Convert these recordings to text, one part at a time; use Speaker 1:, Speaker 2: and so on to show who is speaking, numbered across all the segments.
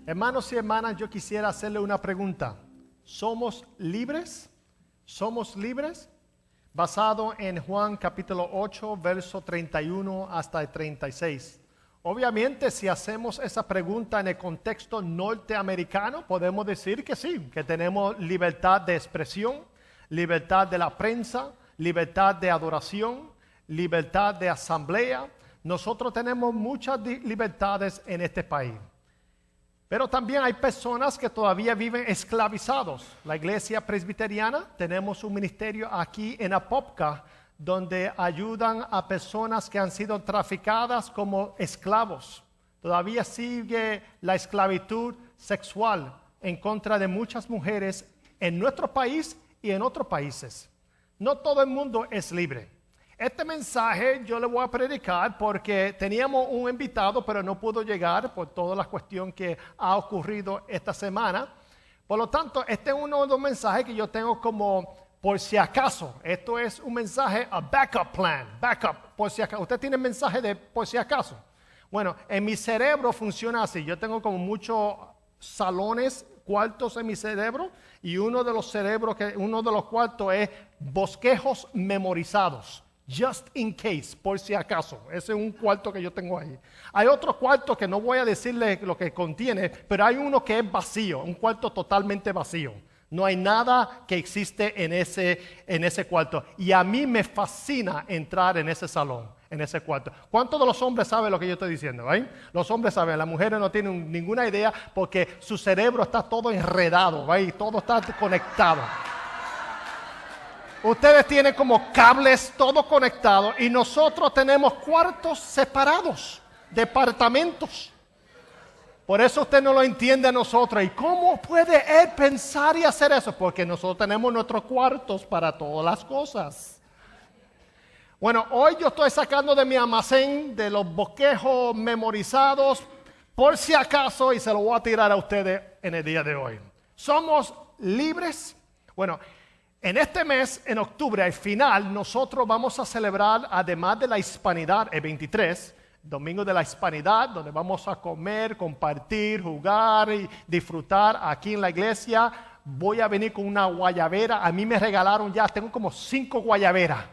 Speaker 1: Hermanos y hermanas, yo quisiera hacerle una pregunta. ¿Somos libres? ¿Somos libres? Basado en Juan capítulo 8, verso 31 hasta el 36. Obviamente, si hacemos esa pregunta en el contexto norteamericano, podemos decir que sí, que tenemos libertad de expresión, libertad de la prensa, libertad de adoración, libertad de asamblea. Nosotros tenemos muchas libertades en este país. Pero también hay personas que todavía viven esclavizados. La iglesia presbiteriana, tenemos un ministerio aquí en Apopka, donde ayudan a personas que han sido traficadas como esclavos. Todavía sigue la esclavitud sexual en contra de muchas mujeres en nuestro país y en otros países. No todo el mundo es libre. Este mensaje yo le voy a predicar porque teníamos un invitado, pero no pudo llegar por toda la cuestión que ha ocurrido esta semana. Por lo tanto, este es uno de los mensajes que yo tengo como por si acaso. Esto es un mensaje, a backup plan, backup, por si acaso. ¿Usted tiene mensaje de por si acaso? Bueno, en mi cerebro funciona así. Yo tengo como muchos salones, cuartos en mi cerebro, y uno de los cuartos es bosquejos memorizados. Just in case, por si acaso. Ese es un cuarto que yo tengo ahí. Hay otro cuarto que no voy a decirle lo que contiene, pero hay uno que es vacío, un cuarto totalmente vacío. No hay nada que existe en ese cuarto. Y a mí me fascina entrar en ese salón, en ese cuarto. ¿Cuántos de los hombres saben lo que yo estoy diciendo? Los hombres saben, las mujeres no tienen ninguna idea porque su cerebro está todo enredado, todo está conectado. Ustedes tienen como cables todo conectado y nosotros tenemos cuartos separados, departamentos. Por eso usted no lo entiende a nosotros. ¿Y cómo puede él pensar y hacer eso? Porque nosotros tenemos nuestros cuartos para todas las cosas. Bueno, hoy yo estoy sacando de mi almacén de los bosquejos memorizados por si acaso y se lo voy a tirar a ustedes en el día de hoy. ¿Somos libres? Bueno, en este mes, en octubre, al final, nosotros vamos a celebrar, además de la Hispanidad, el 23, Domingo de la Hispanidad, donde vamos a comer, compartir, jugar y disfrutar aquí en la iglesia. Voy a venir con una guayabera. A mí me regalaron ya, tengo como 5 guayaberas.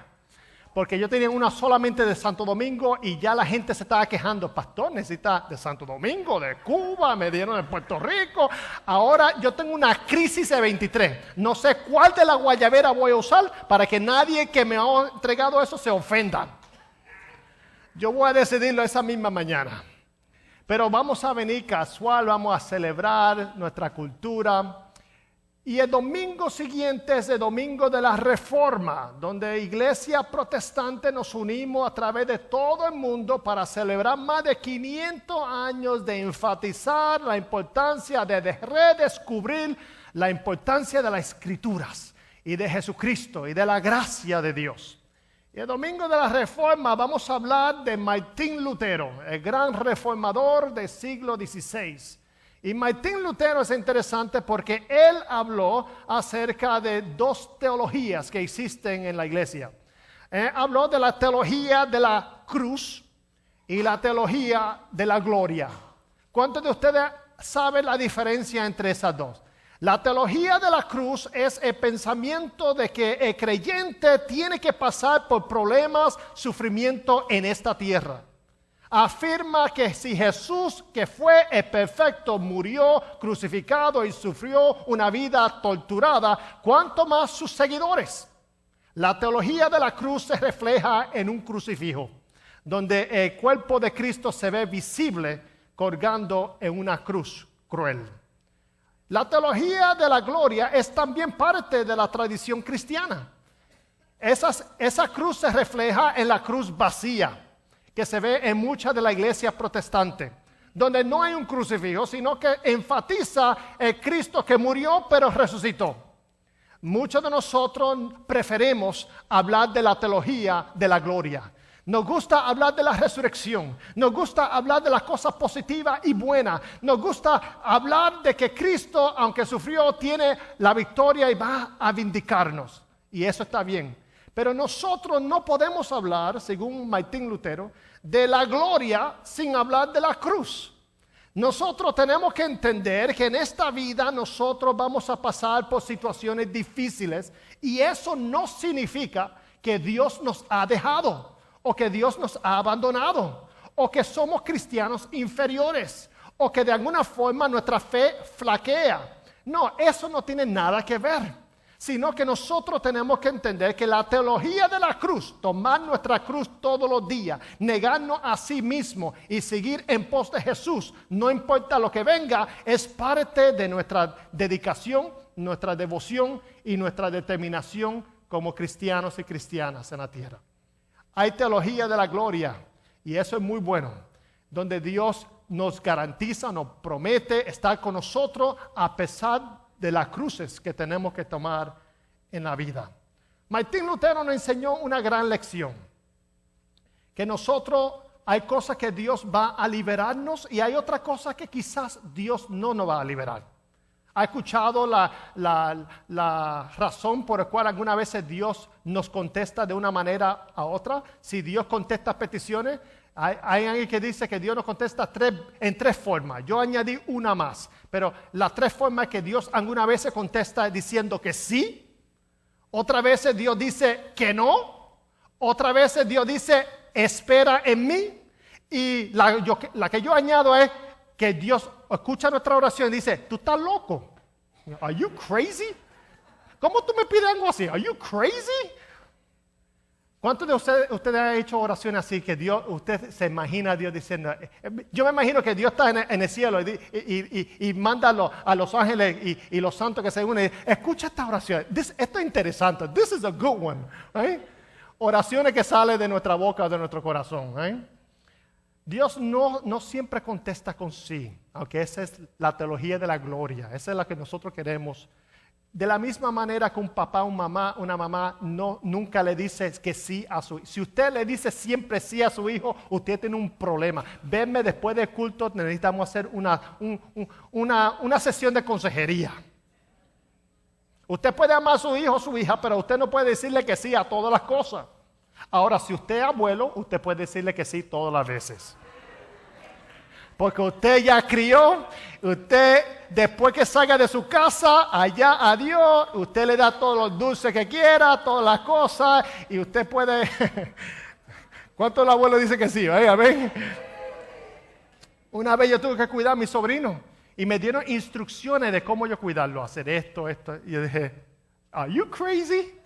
Speaker 1: Porque yo tenía una solamente de Santo Domingo y ya la gente se estaba quejando. Pastor, necesita de Santo Domingo, de Cuba, me dieron de Puerto Rico. Ahora yo tengo una crisis de 23. No sé cuál de la guayabera voy a usar para que nadie que me ha entregado eso se ofenda. Yo voy a decidirlo esa misma mañana. Pero vamos a venir casual, vamos a celebrar nuestra cultura. Y el domingo siguiente es el domingo de la Reforma, donde iglesia protestante nos unimos a través de todo el mundo para celebrar más de 500 años de enfatizar la importancia de redescubrir la importancia de las Escrituras y de Jesucristo y de la gracia de Dios. Y el domingo de la Reforma vamos a hablar de Martín Lutero, el gran reformador del siglo XVI. Y Martín Lutero es interesante porque él habló acerca de 2 teologías que existen en la iglesia. Habló de la teología de la cruz y la teología de la gloria. ¿Cuántos de ustedes saben la diferencia entre esas dos? La teología de la cruz es el pensamiento de que el creyente tiene que pasar por problemas, sufrimiento en esta tierra. Afirma que si Jesús, que fue el perfecto, murió crucificado y sufrió una vida torturada, ¿cuánto más sus seguidores? La teología de la cruz se refleja en un crucifijo, donde el cuerpo de Cristo se ve visible colgando en una cruz cruel. La teología de la gloria es también parte de la tradición cristiana. Esa cruz se refleja en la cruz vacía, que se ve en muchas de la iglesia protestante, donde no hay un crucifijo, sino que enfatiza el Cristo que murió pero resucitó. Muchos de nosotros preferimos hablar de la teología de la gloria. Nos gusta hablar de la resurrección, nos gusta hablar de las cosas positivas y buenas, nos gusta hablar de que Cristo, aunque sufrió, tiene la victoria y va a vindicarnos. Y eso está bien. Pero nosotros no podemos hablar, según Martín Lutero, de la gloria sin hablar de la cruz. Nosotros tenemos que entender que en esta vida nosotros vamos a pasar por situaciones difíciles y eso no significa que Dios nos ha dejado o que Dios nos ha abandonado o que somos cristianos inferiores o que de alguna forma nuestra fe flaquea. No, eso no tiene nada que ver. Sino que nosotros tenemos que entender que la teología de la cruz, tomar nuestra cruz todos los días, negarnos a sí mismo y seguir en pos de Jesús, no importa lo que venga, es parte de nuestra dedicación, nuestra devoción y nuestra determinación como cristianos y cristianas en la tierra. Hay teología de la gloria y eso es muy bueno, donde Dios nos garantiza, nos promete estar con nosotros a pesar de las cruces que tenemos que tomar en la vida. Martín Lutero nos enseñó una gran lección, que nosotros hay cosas que Dios va a liberarnos y hay otras cosas que quizás Dios no nos va a liberar. ¿Ha escuchado la razón por la cual algunas veces Dios nos contesta de una manera a otra? Si Dios contesta peticiones, hay alguien que dice que Dios nos contesta en tres formas. Yo añadí una más, pero las tres formas que Dios algunas veces contesta diciendo que sí, otras veces Dios dice que no, otras veces Dios dice espera en mí, y la que yo añado es que Dios escucha nuestra oración y dice, ¿tú estás loco? ¿Are you crazy? ¿Cómo tú me pides algo así? ¿Are you crazy? ¿Cuántos de ustedes han hecho oraciones así que usted se imagina a Dios diciendo, yo me imagino que Dios está en el cielo y manda a los ángeles y los santos que se unen, escucha esta oración, esto es interesante, this is a good one, right? Oraciones que salen de nuestra boca o de nuestro corazón, right? Dios no siempre contesta con sí, aunque esa es la teología de la gloria, esa es la que nosotros queremos. De la misma manera que un papá o una mamá nunca le dice que sí a su hijo. Si usted le dice siempre sí a su hijo, usted tiene un problema. Venme después del culto, necesitamos hacer una sesión de consejería. Usted puede amar a su hijo o su hija, pero usted no puede decirle que sí a todas las cosas. Ahora, si usted es abuelo, usted puede decirle que sí todas las veces. Porque usted ya crió, usted después que salga de su casa, allá a Dios, usted le da todos los dulces que quiera, todas las cosas, y usted puede... ¿Cuántos el abuelo dice que sí? Amén. Una vez yo tuve que cuidar a mi sobrino, y me dieron instrucciones de cómo yo cuidarlo, hacer esto. Y yo dije, ¿are you crazy?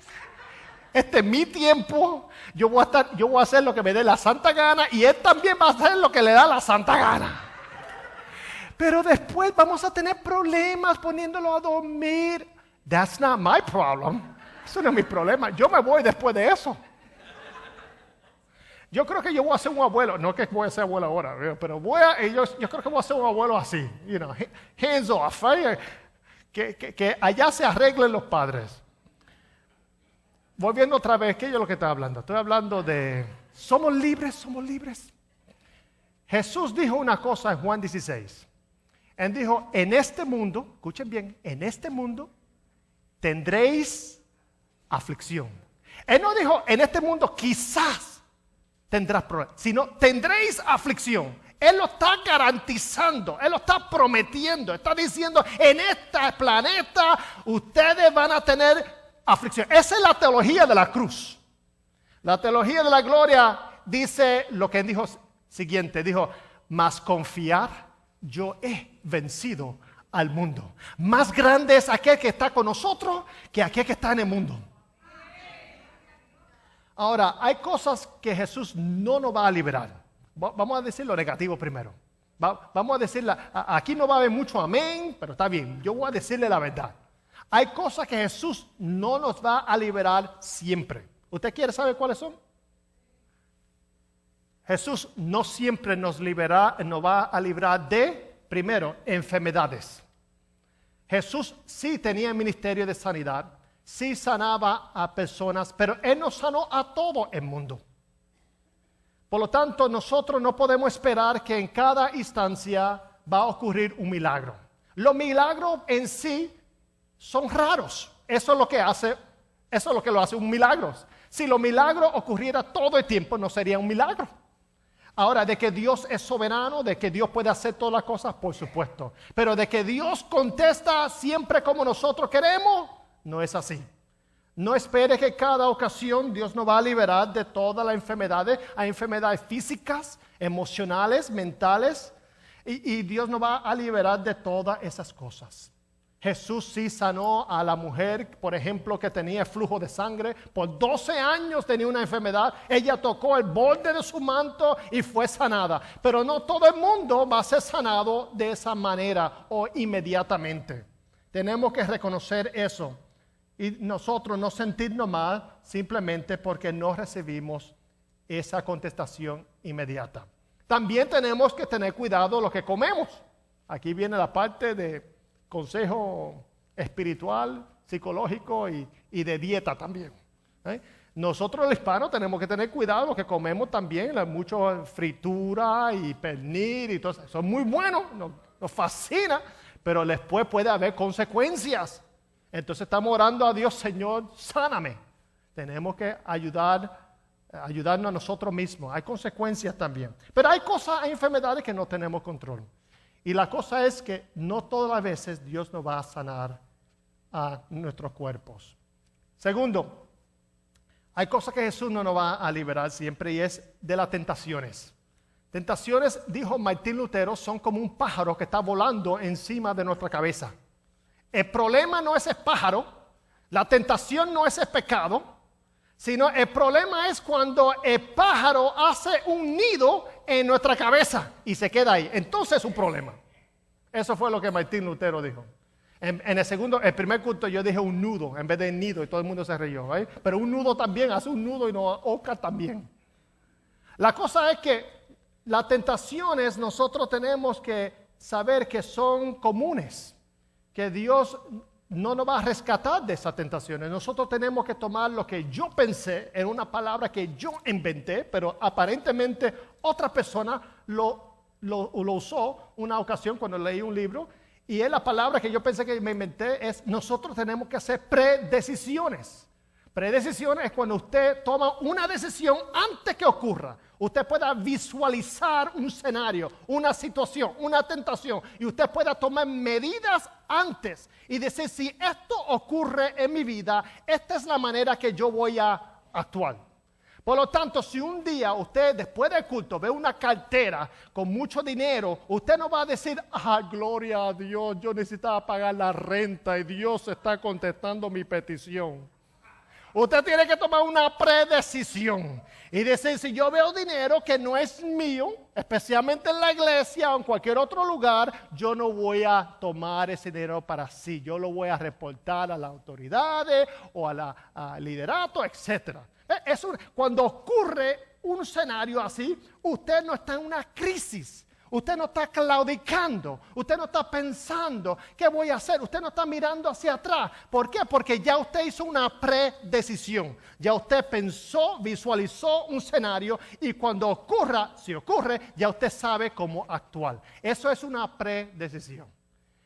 Speaker 1: Este es mi tiempo, yo voy a hacer lo que me dé la santa gana y él también va a hacer lo que le da la santa gana. Pero después vamos a tener problemas poniéndolo a dormir. That's not my problem. Eso no es mi problema. Yo me voy después de eso. Yo creo que yo voy a ser un abuelo, no que voy a ser abuelo ahora, pero yo creo que voy a ser un abuelo así, hands off, que allá se arreglen los padres. Volviendo otra vez, ¿qué es lo que estoy hablando? Estoy hablando de, somos libres, somos libres. Jesús dijo una cosa en Juan 16. Él dijo, en este mundo, escuchen bien, en este mundo tendréis aflicción. Él no dijo, en este mundo quizás tendrás problemas, sino tendréis aflicción. Él lo está garantizando, Él lo está prometiendo, está diciendo, en este planeta ustedes van a tener aflicción. Esa es la teología de la cruz. La teología de la gloria dice lo que dijo siguiente, dijo, mas confiar, yo he vencido al mundo. Más grande es aquel que está con nosotros que aquel que está en el mundo. Ahora, hay cosas que Jesús no nos va a liberar. Vamos a decir lo negativo primero. Vamos a decirle, aquí no va a haber mucho amén, pero está bien, yo voy a decirle la verdad. Hay cosas que Jesús no nos va a liberar siempre. ¿Usted quiere saber cuáles son? Jesús no siempre nos va a librar de, primero, enfermedades. Jesús sí tenía ministerio de sanidad, sí sanaba a personas, pero Él no sanó a todo el mundo. Por lo tanto, nosotros no podemos esperar que en cada instancia va a ocurrir un milagro. Los milagros en sí son raros. Eso es lo que lo hace un milagro. Si los milagros ocurrieran todo el tiempo, no sería un milagro. Ahora, de que Dios es soberano, de que Dios puede hacer todas las cosas, por supuesto. Pero de que Dios contesta siempre como nosotros queremos, no es así. No espere que cada ocasión Dios nos va a liberar de todas las enfermedades. Hay enfermedades físicas, emocionales, mentales. Y Dios nos va a liberar de todas esas cosas. Jesús sí sanó a la mujer, por ejemplo, que tenía flujo de sangre. Por 12 años tenía una enfermedad. Ella tocó el borde de su manto y fue sanada. Pero no todo el mundo va a ser sanado de esa manera o inmediatamente. Tenemos que reconocer eso. Y nosotros no sentirnos mal simplemente porque no recibimos esa contestación inmediata. También tenemos que tener cuidado de lo que comemos. Aquí viene la parte de consejo espiritual, psicológico y de dieta también. Nosotros los hispanos tenemos que tener cuidado de lo que comemos también. Mucho fritura y pernil y todo eso. Son muy buenos, nos fascina, pero después puede haber consecuencias. Entonces estamos orando a Dios, Señor, sáname. Tenemos que ayudarnos a nosotros mismos. Hay consecuencias también. Pero hay cosas, hay enfermedades que no tenemos control. Y la cosa es que no todas las veces Dios nos va a sanar a nuestros cuerpos. Segundo, hay cosas que Jesús no nos va a liberar siempre y es de las tentaciones. Tentaciones, dijo Martín Lutero, son como un pájaro que está volando encima de nuestra cabeza. El problema no es el pájaro, la tentación no es el pecado, sino el problema es cuando el pájaro hace un nido en nuestra cabeza y se queda ahí. Entonces es un problema. Eso fue lo que Martín Lutero dijo. En el primer culto yo dije un nudo en vez de nido y todo el mundo se rió. ¿Eh? Pero un nudo también hace un nudo y nos ahorca también. La cosa es que las tentaciones nosotros tenemos que saber que son comunes, que Dios no nos va a rescatar de esas tentaciones. Nosotros tenemos que tomar lo que yo pensé en una palabra que yo inventé, pero aparentemente otra persona lo usó una ocasión cuando leí un libro, y es la palabra que yo pensé que me inventé, es nosotros tenemos que hacer predecisiones. Predecisiones es cuando usted toma una decisión antes que ocurra. Usted pueda visualizar un escenario, una situación, una tentación, y usted pueda tomar medidas antes y decir, si esto ocurre en mi vida, esta es la manera que yo voy a actuar. Por lo tanto, si un día usted después del culto ve una cartera con mucho dinero, usted no va a decir, gloria a Dios, yo necesitaba pagar la renta y Dios está contestando mi petición. Usted tiene que tomar una predecisión y decir, si yo veo dinero que no es mío, especialmente en la iglesia o en cualquier otro lugar, yo no voy a tomar ese dinero para sí. Yo lo voy a reportar a las autoridades o al liderato, etc. Cuando ocurre un escenario así, usted no está en una crisis. Usted no está claudicando, usted no está pensando, ¿qué voy a hacer? Usted no está mirando hacia atrás. ¿Por qué? Porque ya usted hizo una predecisión. Ya usted pensó, visualizó un escenario y cuando ocurra, si ocurre, ya usted sabe cómo actuar. Eso es una predecisión.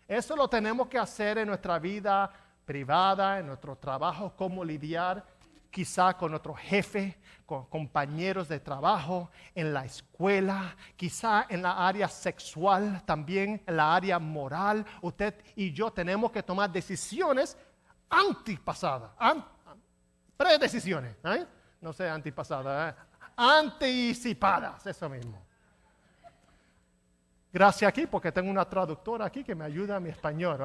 Speaker 1: Eso lo tenemos que hacer en nuestra vida privada, en nuestro trabajo, cómo lidiar quizá con nuestro jefe, con compañeros de trabajo, en la escuela, quizá en la área sexual, también en la área moral. Usted y yo tenemos que tomar decisiones antipasadas, predecisiones, no sé, antipasadas, anticipadas, eso mismo. Gracias aquí porque tengo una traductora aquí que me ayuda a mi español,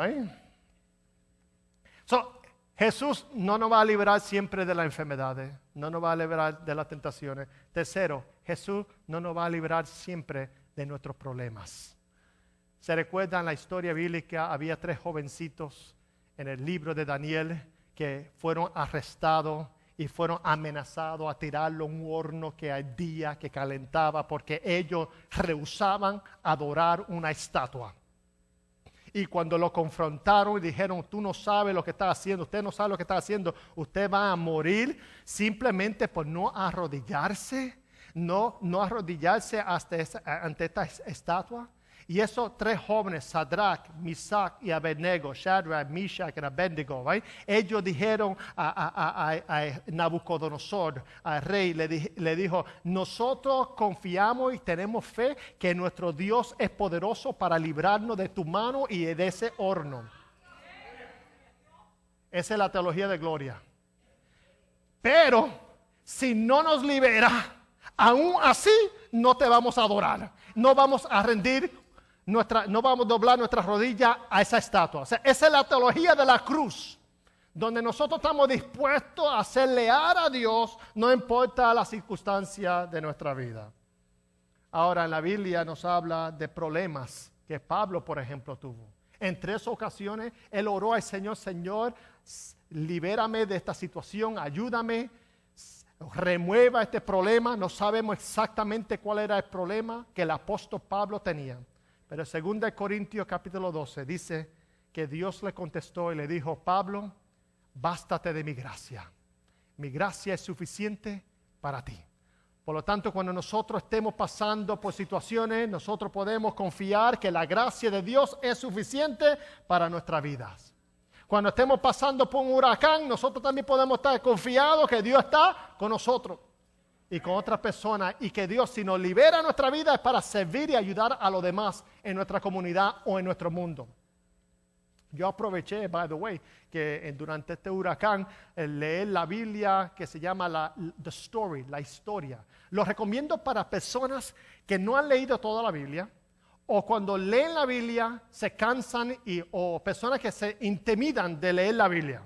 Speaker 1: Jesús no nos va a liberar siempre de las enfermedades, no nos va a liberar de las tentaciones. Tercero, Jesús no nos va a liberar siempre de nuestros problemas. ¿Se recuerdan la historia bíblica? Había 3 jovencitos en el libro de Daniel que fueron arrestados y fueron amenazados a tirarlo en un horno que ardía, que calentaba, porque ellos rehusaban adorar una estatua. Y cuando lo confrontaron y dijeron, tú no sabes lo que estás haciendo, usted no sabe lo que está haciendo, usted va a morir simplemente por no arrodillarse, no arrodillarse ante esta estatua. Y esos tres jóvenes, Sadrach, Mesach y Abednego, Shadrach, Meshach y Abednego, ¿right? Ellos dijeron a Nabucodonosor, al rey, le dijo, nosotros confiamos y tenemos fe que nuestro Dios es poderoso para librarnos de tu mano y de ese horno. Esa es la teología de gloria. Pero si no nos libera, aún así no te vamos a adorar. No vamos a rendir no vamos a doblar nuestras rodillas a esa estatua. O sea, esa es la teología de la cruz, donde nosotros estamos dispuestos a ser leal a Dios, no importa la circunstancia de nuestra vida. Ahora, en la Biblia nos habla de problemas que Pablo, por ejemplo, tuvo. En 3 ocasiones, él oró al Señor, Señor, libérame de esta situación, ayúdame, remueva este problema. No sabemos exactamente cuál era el problema que el apóstol Pablo tenía. Pero en 2 Corintios capítulo 12 dice que Dios le contestó y le dijo, Pablo, bástate de mi gracia. Mi gracia es suficiente para ti. Por lo tanto, cuando nosotros estemos pasando por situaciones, nosotros podemos confiar que la gracia de Dios es suficiente para nuestras vidas. Cuando estemos pasando por un huracán, nosotros también podemos estar confiados que Dios está con nosotros y con otras personas, y que Dios, si nos libera nuestra vida, es para servir y ayudar a los demás en nuestra comunidad o en nuestro mundo. Yo aproveché, by the way, que durante este huracán leer la Biblia que se llama The Story, la historia. Lo recomiendo para personas que no han leído toda la Biblia, o cuando leen la Biblia se cansan o personas que se intimidan de leer la Biblia.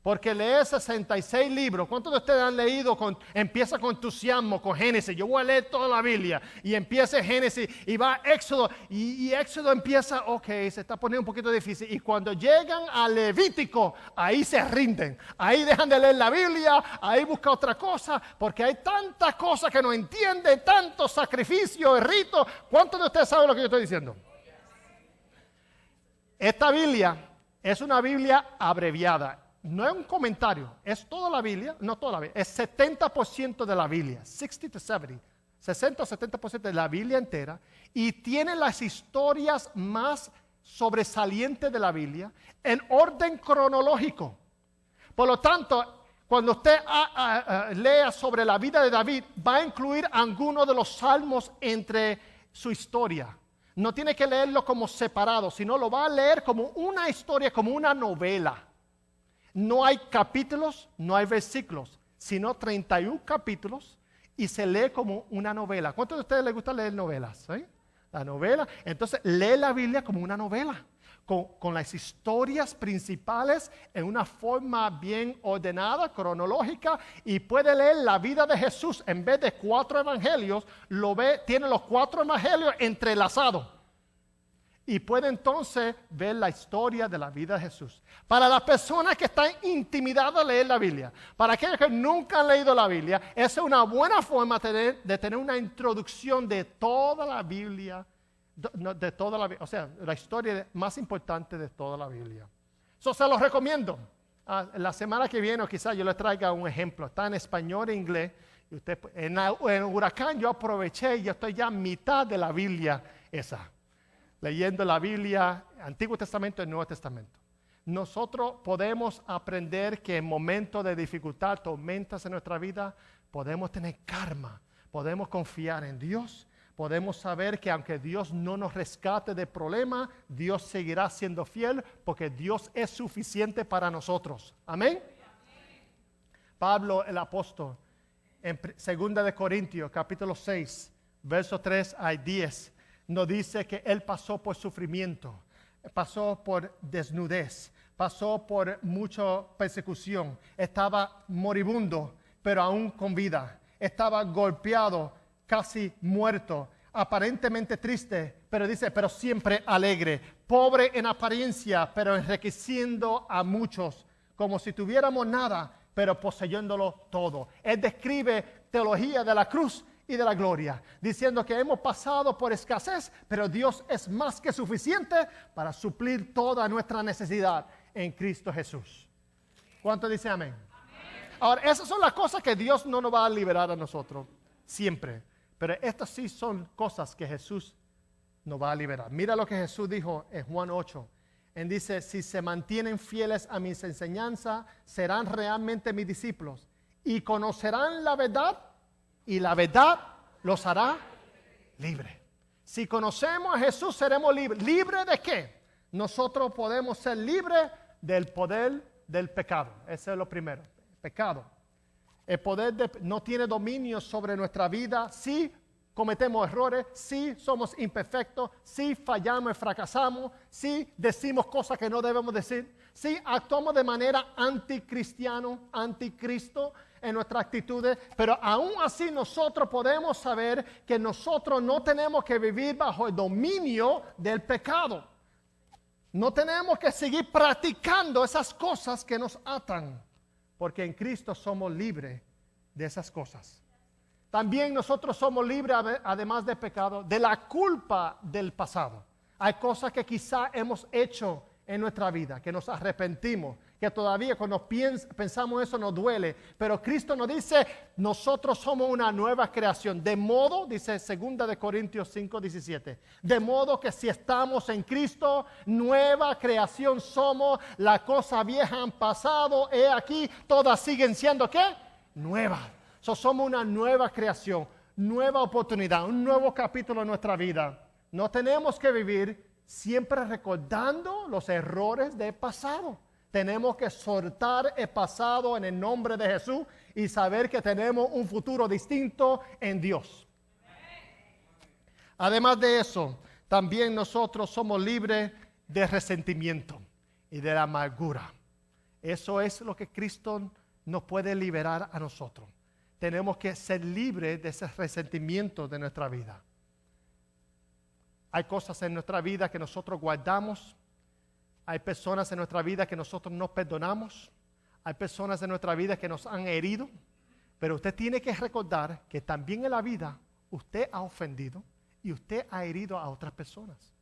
Speaker 1: Porque leer 66 libros, ¿cuántos de ustedes han leído? Empieza con entusiasmo, con Génesis. Yo voy a leer toda la Biblia. Y empieza Génesis y va Éxodo. Y Éxodo empieza, ok, se está poniendo un poquito difícil. Y cuando llegan a Levítico, ahí se rinden. Ahí dejan de leer la Biblia, ahí buscan otra cosa. Porque hay tantas cosas que no entienden, tantos sacrificios, ritos. ¿Cuántos de ustedes saben lo que yo estoy diciendo? Esta Biblia es una Biblia abreviada. No es un comentario, es toda la Biblia, no toda la Biblia, es 70% de la Biblia, 60 o 70% de la Biblia entera, y tiene las historias más sobresalientes de la Biblia en orden cronológico. Por lo tanto, cuando usted lea sobre la vida de David, va a incluir algunos de los salmos entre su historia. No tiene que leerlo como separado, sino lo va a leer como una historia, como una novela. No hay capítulos, no hay versículos, sino 31 capítulos y se lee como una novela. ¿Cuántos de ustedes les gusta leer novelas? La novela. Entonces, lee la Biblia como una novela, con las historias principales en una forma bien ordenada, cronológica, y puede leer la vida de Jesús. En vez de 4 evangelios, tiene los 4 evangelios entrelazados. Y puede entonces ver la historia de la vida de Jesús. Para las personas que están intimidadas a leer la Biblia, para aquellos que nunca han leído la Biblia, esa es una buena forma de tener una introducción de toda la Biblia, o sea, la historia más importante de toda la Biblia. Eso se los recomiendo. La semana que viene, o quizás yo les traiga un ejemplo. Está en español e inglés. Y usted, en Huracán yo aproveché y yo estoy ya a mitad de la Biblia esa. Leyendo la Biblia, Antiguo Testamento y Nuevo Testamento. Nosotros podemos aprender que en momentos de dificultad, tormentas en nuestra vida, podemos tener calma, podemos confiar en Dios, podemos saber que aunque Dios no nos rescate del problema, Dios seguirá siendo fiel porque Dios es suficiente para nosotros. Amén. Pablo el apóstol, en 2 Corintios capítulo 6, versos 3 al 10, nos dice que él pasó por sufrimiento, pasó por desnudez, pasó por mucha persecución, estaba moribundo, pero aún con vida, estaba golpeado, casi muerto, aparentemente triste, pero dice, pero siempre alegre, pobre en apariencia, pero enriqueciendo a muchos, como si tuviéramos nada, pero poseyéndolo todo. Él describe teología de la cruz y de la gloria, diciendo que hemos pasado por escasez, pero Dios es más que suficiente para suplir toda nuestra necesidad en Cristo Jesús. ¿Cuánto dice amén? Amén. Ahora, esas son las cosas que Dios no nos va a liberar a nosotros siempre, pero estas sí son cosas que Jesús nos va a liberar. Mira lo que Jesús dijo en Juan 8. Él dice, si se mantienen fieles a mis enseñanzas, serán realmente mis discípulos y conocerán la verdad y la verdad los hará libres. Si conocemos a Jesús, seremos libres. ¿Libre de qué? Nosotros podemos ser libres del poder del pecado. Eso es lo primero. Pecado. El poder no tiene dominio sobre nuestra vida. Sí cometemos errores, sí somos imperfectos, sí fallamos y fracasamos, sí decimos cosas que no debemos decir, sí actuamos de manera anticristiano, anticristo en nuestras actitudes, pero aún así nosotros podemos saber que nosotros no tenemos que vivir bajo el dominio del pecado. No tenemos que seguir practicando esas cosas que nos atan, porque en Cristo somos libres de esas cosas. También nosotros somos libres, además de pecado, de la culpa del pasado. Hay cosas que quizá hemos hecho en nuestra vida, que nos arrepentimos, que todavía cuando pensamos eso nos duele. Pero Cristo nos dice, nosotros somos una nueva creación. De modo, dice 2 de Corintios 5:17, de modo que si estamos en Cristo, nueva creación somos. Las cosas viejas han pasado, he aquí, todas siguen siendo, ¿qué? Nuevas. Somos una nueva creación, nueva oportunidad, un nuevo capítulo en nuestra vida. No tenemos que vivir siempre recordando los errores del pasado. Tenemos que soltar el pasado en el nombre de Jesús y saber que tenemos un futuro distinto en Dios. Además de eso, también nosotros somos libres de resentimiento y de la amargura. Eso es lo que Cristo nos puede liberar a nosotros. Tenemos que ser libres de ese resentimiento de nuestra vida. Hay cosas en nuestra vida que nosotros guardamos. Hay personas en nuestra vida que nosotros no perdonamos. Hay personas en nuestra vida que nos han herido. Pero usted tiene que recordar que también en la vida usted ha ofendido y usted ha herido a otras personas.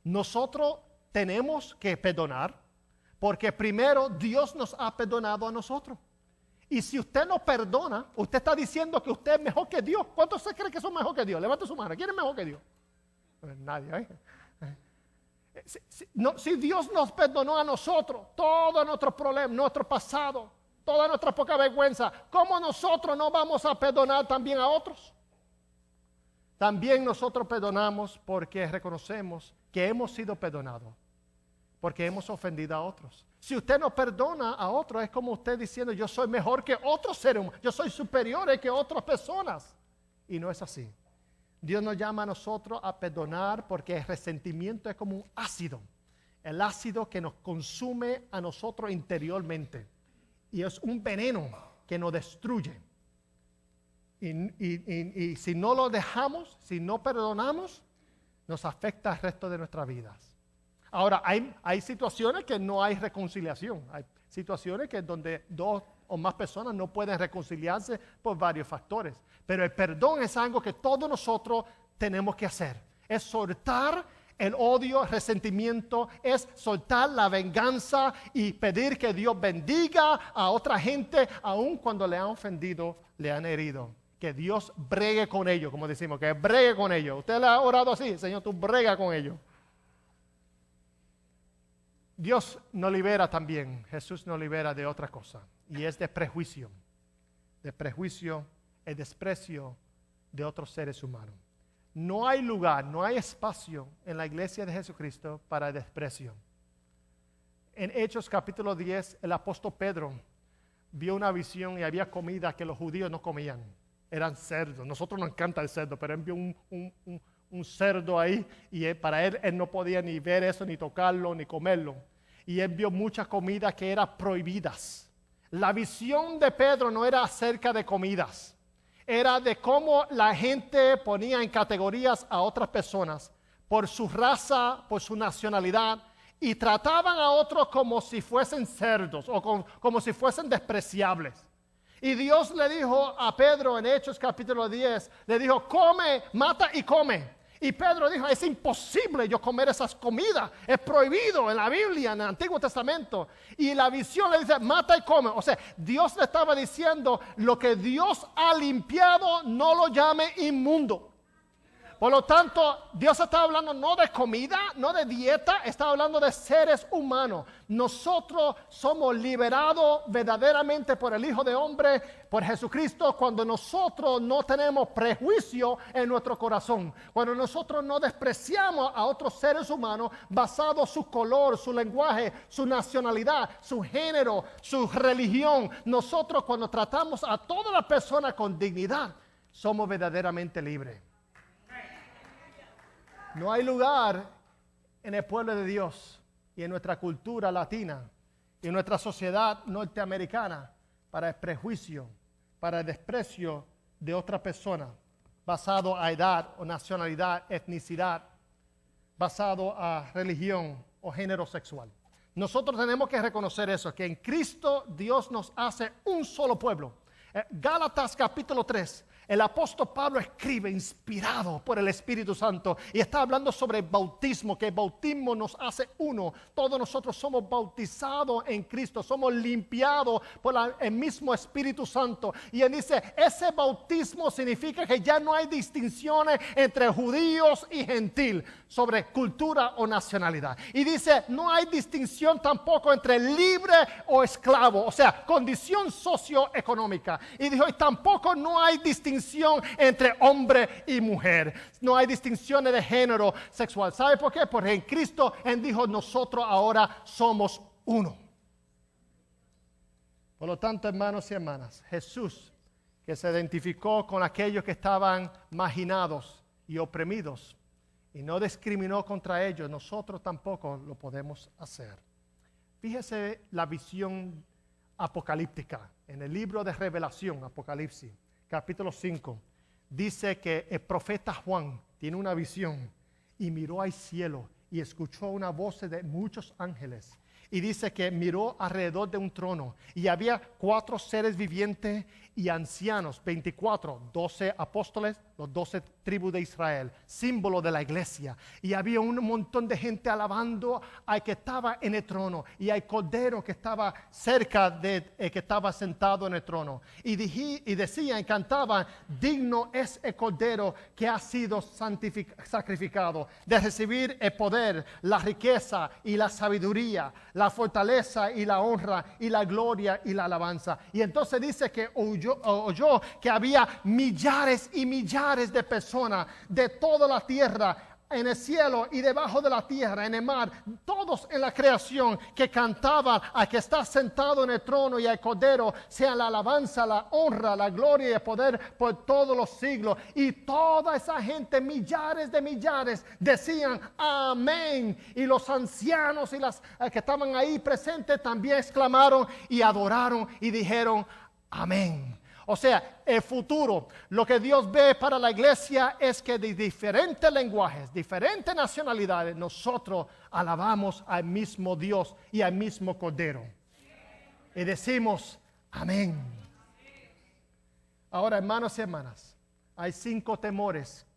Speaker 1: Nosotros tenemos que perdonar porque primero Dios nos ha perdonado a nosotros. Y si usted no perdona, usted está diciendo que usted es mejor que Dios. ¿Cuántos se creen que son mejor que Dios? Levante su mano. ¿Quién es mejor que Dios? Nadie. Si Dios nos perdonó a nosotros, todos nuestros problemas, nuestro pasado, toda nuestra poca vergüenza, ¿cómo nosotros no vamos a perdonar también a otros? También nosotros perdonamos porque reconocemos que hemos sido perdonados, porque hemos ofendido a otros. Si usted no perdona a otros, es como usted diciendo, yo soy mejor que otros seres humanos, yo soy superior que otras personas. Y no es así. Dios nos llama a nosotros a perdonar porque el resentimiento es como un ácido. El ácido que nos consume a nosotros interiormente. Y es un veneno que nos destruye. Y si no lo dejamos, si no perdonamos, nos afecta al resto de nuestras vidas. Ahora, hay situaciones que no hay reconciliación. Hay situaciones que donde dos o más personas no pueden reconciliarse por varios factores. Pero el perdón es algo que todos nosotros tenemos que hacer. Es soltar el odio, el resentimiento, es soltar la venganza y pedir que Dios bendiga a otra gente, aun cuando le han ofendido, le han herido. Que Dios bregue con ellos, como decimos, que bregue con ellos. ¿Usted le ha orado así? Señor, tú brega con ellos. Dios nos libera también, Jesús nos libera de otra cosa, y es de prejuicio, el desprecio de otros seres humanos. No hay lugar, no hay espacio en la iglesia de Jesucristo para el desprecio. En Hechos capítulo 10, el apóstol Pedro vio una visión y había comida que los judíos no comían, eran cerdos. Nosotros nos encanta el cerdo, pero él vio un cerdo ahí y para él no podía ni ver eso, ni tocarlo, ni comerlo. Y él vio muchas comidas que eran prohibidas. La visión de Pedro no era acerca de comidas, era de cómo la gente ponía en categorías a otras personas por su raza, por su nacionalidad, y trataban a otros como si fuesen cerdos o como si fuesen despreciables. Y Dios le dijo a Pedro en Hechos capítulo 10, le dijo, come, mata y come. Y Pedro dijo, es imposible yo comer esas comidas, es prohibido en la Biblia, en el Antiguo Testamento. Y la visión le dice, mata y come. O sea, Dios le estaba diciendo, lo que Dios ha limpiado no lo llame inmundo. Por lo tanto, Dios está hablando no de comida, no de dieta, está hablando de seres humanos. Nosotros somos liberados verdaderamente por el Hijo de Hombre, por Jesucristo, cuando nosotros no tenemos prejuicio en nuestro corazón. Cuando nosotros no despreciamos a otros seres humanos basado en su color, su lenguaje, su nacionalidad, su género, su religión. Nosotros cuando tratamos a todas las personas con dignidad, somos verdaderamente libres. No hay lugar en el pueblo de Dios y en nuestra cultura latina y en nuestra sociedad norteamericana para el prejuicio, para el desprecio de otra persona, basado a edad o nacionalidad, etnicidad, basado a religión o género sexual. Nosotros tenemos que reconocer eso, que en Cristo Dios nos hace un solo pueblo. Gálatas capítulo 3. El apóstol Pablo escribe inspirado por el Espíritu Santo y está hablando sobre el bautismo, que el bautismo nos hace uno. Todos nosotros somos bautizados en Cristo, somos limpiados por el mismo Espíritu Santo. Y él dice, ese bautismo significa que ya no hay distinciones entre judíos y gentil sobre cultura o nacionalidad. Y dice, no hay distinción tampoco entre libre o esclavo, o sea, condición socioeconómica. Y dijo, y tampoco no hay distinción entre hombre y mujer. No hay distinciones de género sexual. ¿Sabe por qué? Porque en Cristo Él dijo, nosotros ahora somos uno. Por lo tanto, hermanos y hermanas, Jesús, que se identificó con aquellos que estaban marginados y oprimidos y no discriminó contra ellos, nosotros tampoco lo podemos hacer. Fíjese la visión apocalíptica en el libro de Revelación, Apocalipsis. Capítulo 5, dice que el profeta Juan tiene una visión y miró al cielo y escuchó una voz de muchos ángeles. Y dice que miró alrededor de un trono y había 4 seres vivientes y ancianos, 24, 12 apóstoles, los 12 tribus de Israel, símbolo de la iglesia. Y había un montón de gente alabando al que estaba en el trono y al cordero que estaba cerca de que estaba sentado en el trono. Y decían y cantaban, digno es el cordero que ha sido sacrificado de recibir el poder, la riqueza y la sabiduría, la fortaleza y la honra y la gloria y la alabanza. Y entonces dice que oyó que había millares y millares de personas de toda la tierra, en el cielo y debajo de la tierra, en el mar, todos en la creación que cantaban al que está sentado en el trono y al cordero, sea la alabanza, la honra, la gloria y el poder por todos los siglos. Y toda esa gente, millares de millares, decían amén. Y los ancianos y las que estaban ahí presentes también exclamaron y adoraron y dijeron amén. O sea, el futuro, lo que Dios ve para la iglesia es que de diferentes lenguajes, diferentes nacionalidades, nosotros alabamos al mismo Dios y al mismo Cordero. Y decimos, amén. Ahora, hermanos y hermanas, hay 5 temores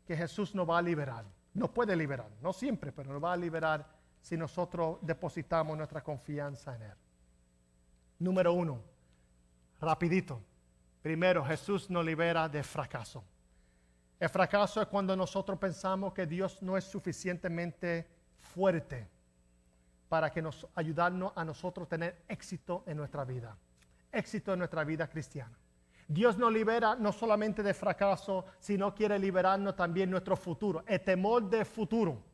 Speaker 1: que Jesús nos va a liberar. Nos puede liberar, no siempre, pero nos va a liberar si nosotros depositamos nuestra confianza en Él. Número 1, rapidito. Primero, Jesús nos libera de fracaso. El fracaso es cuando nosotros pensamos que Dios no es suficientemente fuerte para que nos ayudarnos a nosotros tener éxito en nuestra vida. Éxito en nuestra vida cristiana. Dios nos libera no solamente de fracaso, sino quiere liberarnos también nuestro futuro. El temor del futuro.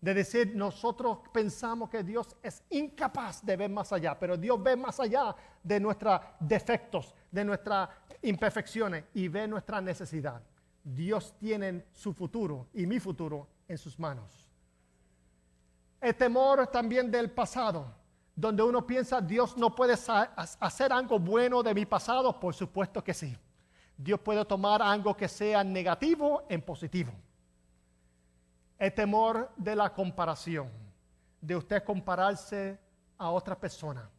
Speaker 1: De decir, nosotros pensamos que Dios es incapaz de ver más allá, pero Dios ve más allá de nuestros defectos, de nuestras imperfecciones y ve nuestra necesidad. Dios tiene su futuro y mi futuro en sus manos. El temor también del pasado, donde uno piensa, Dios no puede hacer algo bueno de mi pasado. Por supuesto que sí. Dios puede tomar algo que sea negativo en positivo. El temor de la comparación, de usted compararse a otra persona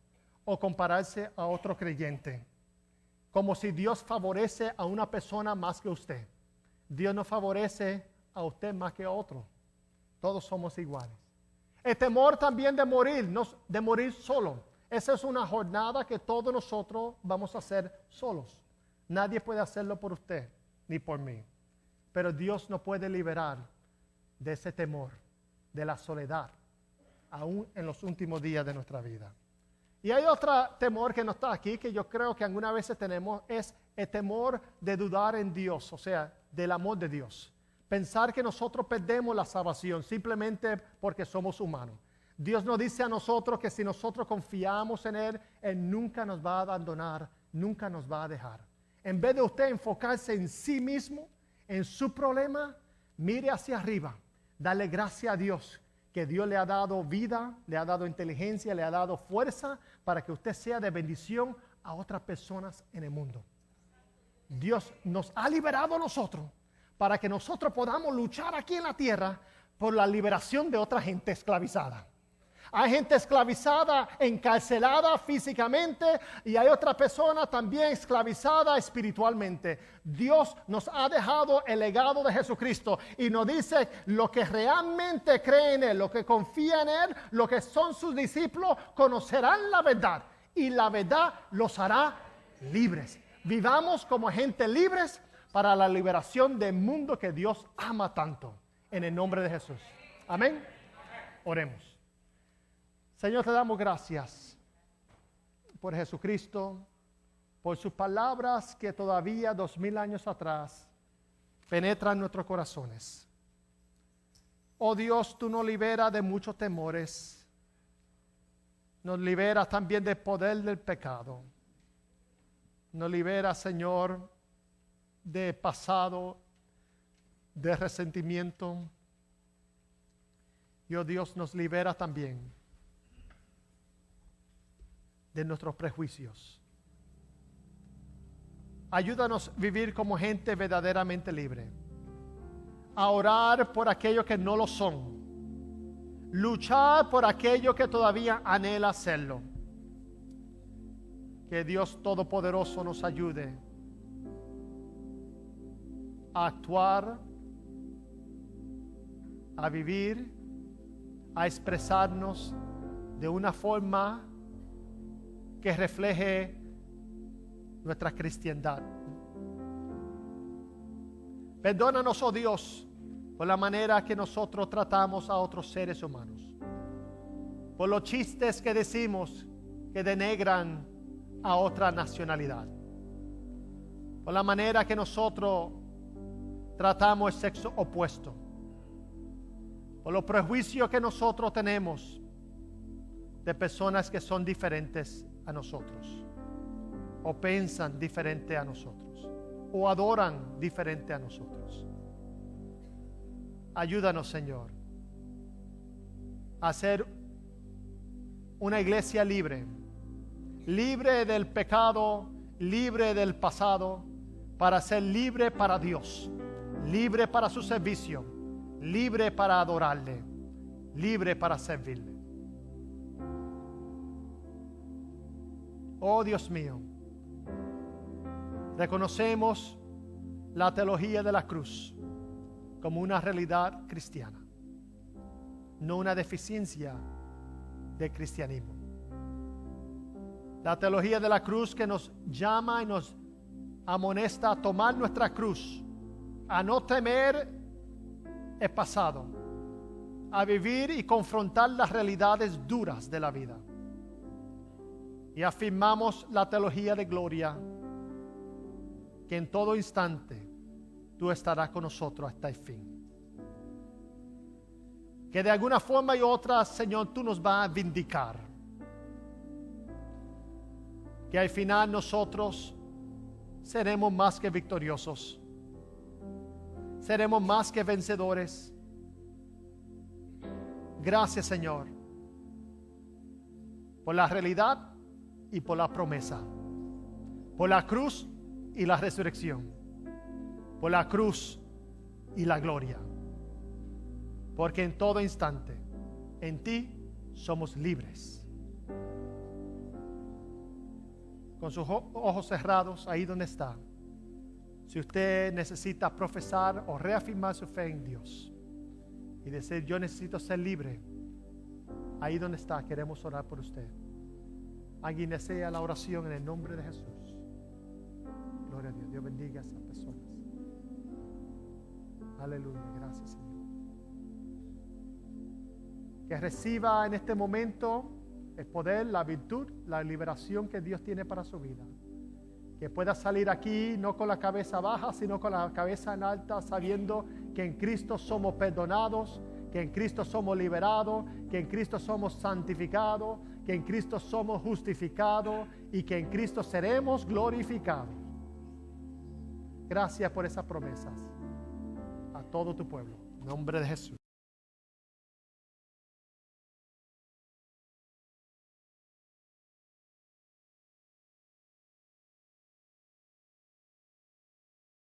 Speaker 1: o compararse a otro creyente, como si Dios favorece a una persona más que usted. Dios no favorece a usted más que a otro. Todos somos iguales. El temor también de morir solo. Esa es una jornada que todos nosotros vamos a hacer solos. Nadie puede hacerlo por usted ni por mí. Pero Dios nos puede liberar de ese temor, de la soledad, aún en los últimos días de nuestra vida. Y hay otro temor que no está aquí, que yo creo que algunas veces tenemos, es el temor de dudar en Dios, o sea, del amor de Dios. Pensar que nosotros perdemos la salvación simplemente porque somos humanos. Dios nos dice a nosotros que si nosotros confiamos en Él, Él nunca nos va a abandonar, nunca nos va a dejar. En vez de usted enfocarse en sí mismo, en su problema, mire hacia arriba, dale gracias a Dios, que Dios le ha dado vida, le ha dado inteligencia, le ha dado fuerza para que usted sea de bendición a otras personas en el mundo. Dios nos ha liberado a nosotros para que nosotros podamos luchar aquí en la tierra por la liberación de otra gente esclavizada. Hay gente esclavizada, encarcelada físicamente, y hay otra persona también esclavizada espiritualmente. Dios nos ha dejado el legado de Jesucristo y nos dice: lo que realmente creen en Él, lo que confían en Él, lo que son sus discípulos, conocerán la verdad, y la verdad los hará libres. Vivamos como gente libres para la liberación del mundo que Dios ama tanto. En el nombre de Jesús. Amén. Oremos. Señor, te damos gracias por Jesucristo, por sus palabras que todavía 2000 años atrás penetran nuestros corazones. Oh Dios, tú nos liberas de muchos temores. Nos liberas también del poder del pecado. Nos liberas, Señor, de pasado, de resentimiento. Y oh Dios, nos libera también de nuestros prejuicios. Ayúdanos a vivir como gente verdaderamente libre, a orar por aquellos que no lo son, luchar por aquellos que todavía anhela hacerlo. Que Dios Todopoderoso nos ayude a actuar, a vivir, a expresarnos de una forma que refleje nuestra cristiandad. Perdónanos, oh Dios, por la manera que nosotros tratamos a otros seres humanos, por los chistes que decimos que denegran a otra nacionalidad, por la manera que nosotros tratamos el sexo opuesto, por los prejuicios que nosotros tenemos de personas que son diferentes a nosotros, o piensan diferente a nosotros, o adoran diferente a nosotros. Ayúdanos, Señor, a ser una iglesia libre, libre del pecado, libre del pasado, para ser libre para Dios, libre para su servicio, libre para adorarle, libre para servirle. Oh Dios mío, reconocemos la teología de la cruz como una realidad cristiana, no una deficiencia del cristianismo. La teología de la cruz que nos llama y nos amonesta a tomar nuestra cruz, a no temer el pasado, a vivir y confrontar las realidades duras de la vida. Y afirmamos la teología de gloria, que en todo instante tú estarás con nosotros hasta el fin. Que de alguna forma y otra, Señor, tú nos vas a vindicar. Que al final nosotros seremos más que victoriosos. Seremos más que vencedores. Gracias, Señor, por la realidad y por la promesa, por la cruz y la resurrección, por la cruz y la gloria, porque en todo instante en ti somos libres. Con sus ojos cerrados, ahí donde está, si usted necesita profesar o reafirmar su fe en Dios y decir: yo necesito ser libre, ahí donde está, queremos orar por usted. Alguien desea la oración en el nombre de Jesús. Gloria a Dios. Dios bendiga a esas personas. Aleluya, gracias Señor. Que reciba en este momento el poder, la virtud, la liberación que Dios tiene para su vida. Que pueda salir aquí no con la cabeza baja, sino con la cabeza en alta, sabiendo que en Cristo somos perdonados, que en Cristo somos liberados, que en Cristo somos santificados, que en Cristo somos justificados y que en Cristo seremos glorificados. Gracias por esas promesas a todo tu pueblo. En nombre de Jesús.